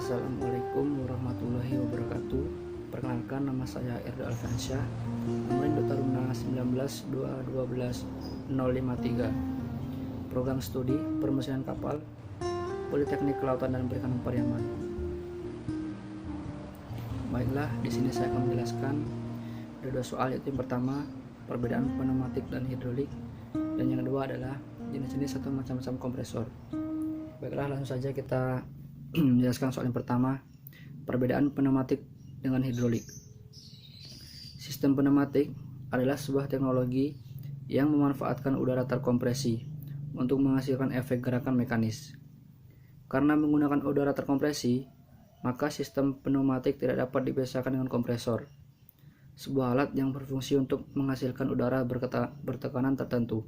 Assalamualaikum warahmatullahi wabarakatuh. Perkenalkan, nama saya Erda Alfansyah, nomor induk Taruna 1922120053. Program studi Permesinan Kapal, Politeknik Kelautan dan Perikanan Pariaman. Baiklah, di sini saya akan menjelaskan ada dua soal, yaitu yang pertama perbedaan pneumatik dan hidrolik, dan yang kedua adalah jenis-jenis atau macam-macam kompresor. Baiklah, langsung saja kita menjelaskan soal yang pertama, perbedaan pneumatik dengan hidrolik. Sistem pneumatik adalah sebuah teknologi yang memanfaatkan udara terkompresi untuk menghasilkan efek gerakan mekanis. Karena menggunakan udara terkompresi, maka sistem pneumatik tidak dapat dipisahkan dengan kompresor, sebuah alat yang berfungsi untuk menghasilkan udara bertekanan tertentu.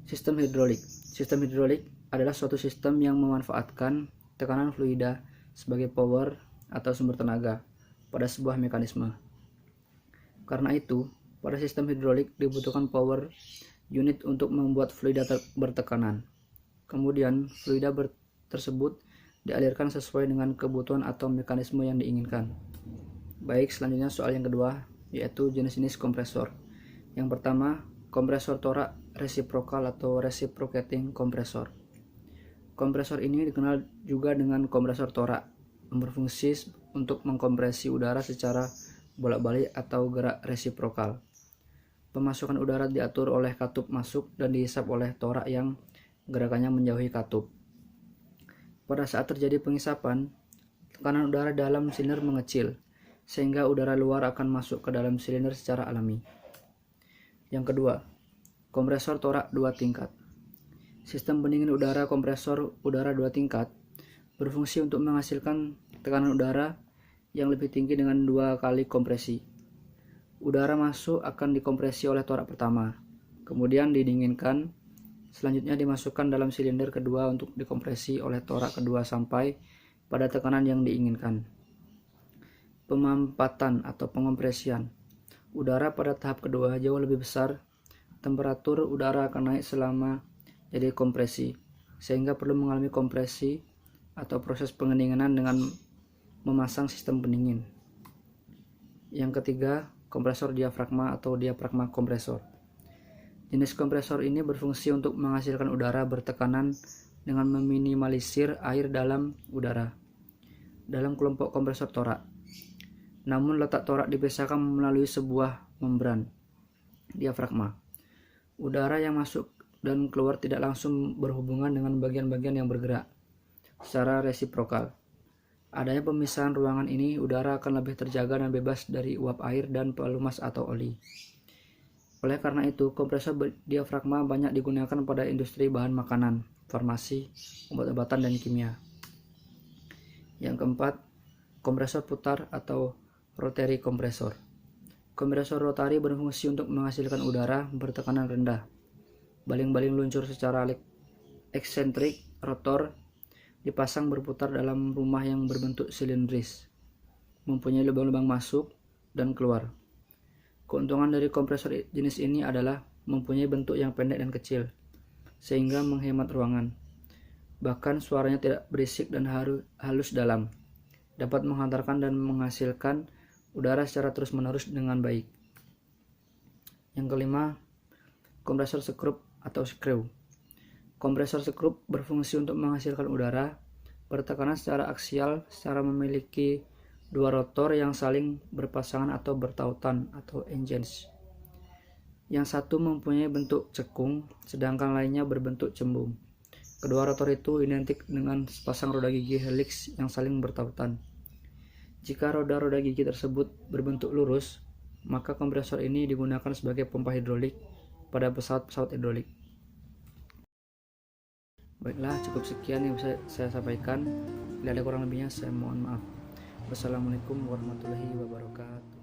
Sistem hidrolik adalah suatu sistem yang memanfaatkan tekanan fluida sebagai power atau sumber tenaga pada sebuah mekanisme. Karena itu, pada sistem hidrolik dibutuhkan power unit untuk membuat fluida bertekanan. Kemudian, fluida tersebut dialirkan sesuai dengan kebutuhan atau mekanisme yang diinginkan. Baik, selanjutnya soal yang kedua, yaitu jenis-jenis kompresor. Yang pertama, kompresor torak resiprokal atau reciprocating kompresor. Kompresor ini dikenal juga dengan kompresor torak, yang berfungsi untuk mengkompresi udara secara bolak-balik atau gerak resiprokal. Pemasukan udara diatur oleh katup masuk dan dihisap oleh torak yang gerakannya menjauhi katup. Pada saat terjadi penghisapan, tekanan udara dalam silinder mengecil, sehingga udara luar akan masuk ke dalam silinder secara alami. Yang kedua, kompresor torak dua tingkat. Sistem pendingin udara kompresor udara dua tingkat berfungsi untuk menghasilkan tekanan udara yang lebih tinggi dengan dua kali kompresi. Udara masuk akan dikompresi oleh torak pertama, kemudian didinginkan, selanjutnya dimasukkan dalam silinder kedua untuk dikompresi oleh torak kedua sampai pada tekanan yang diinginkan. Pemampatan atau pengompresian udara pada tahap kedua jauh lebih besar. Temperatur udara akan naik selama jadi kompresi, sehingga perlu mengalami kompresi atau proses pendinginan dengan memasang sistem pendingin. Yang ketiga, kompresor diafragma atau diafragma kompresor. Jenis kompresor ini berfungsi untuk menghasilkan udara bertekanan dengan meminimalisir air dalam udara dalam kelompok kompresor torak. Namun letak torak dipisahkan melalui sebuah membran diafragma. Udara yang masuk dan keluar tidak langsung berhubungan dengan bagian-bagian yang bergerak secara resiprokal. Adanya pemisahan ruangan ini, udara akan lebih terjaga dan bebas dari uap air dan pelumas atau oli. Oleh karena itu, kompresor diafragma banyak digunakan pada industri bahan makanan, farmasi, obat-obatan, dan kimia. Yang keempat, kompresor putar atau rotary kompresor. Kompresor rotari berfungsi untuk menghasilkan udara bertekanan rendah. Baling-baling luncur secara eksentrik rotor dipasang berputar dalam rumah yang berbentuk silindris, mempunyai lubang-lubang masuk dan keluar. Keuntungan dari kompresor jenis ini adalah mempunyai bentuk yang pendek dan kecil, sehingga menghemat ruangan. Bahkan suaranya tidak berisik dan halus dalam, dapat menghantarkan dan menghasilkan udara secara terus-menerus dengan baik. Yang kelima, kompresor skrup atau screw. Kompresor skrup berfungsi untuk menghasilkan udara bertekanan secara aksial secara memiliki dua rotor yang saling berpasangan atau bertautan atau engines. Yang satu mempunyai bentuk cekung, sedangkan lainnya berbentuk cembung. Kedua rotor itu identik dengan sepasang roda gigi helix yang saling bertautan. Jika roda-roda gigi tersebut berbentuk lurus, maka kompresor ini digunakan sebagai pompa hidrolik pada pesawat-pesawat hidrolik. Baiklah, cukup sekian yang bisa saya sampaikan. Bila ada kurang lebihnya, saya mohon maaf. Wassalamualaikum warahmatullahi wabarakatuh.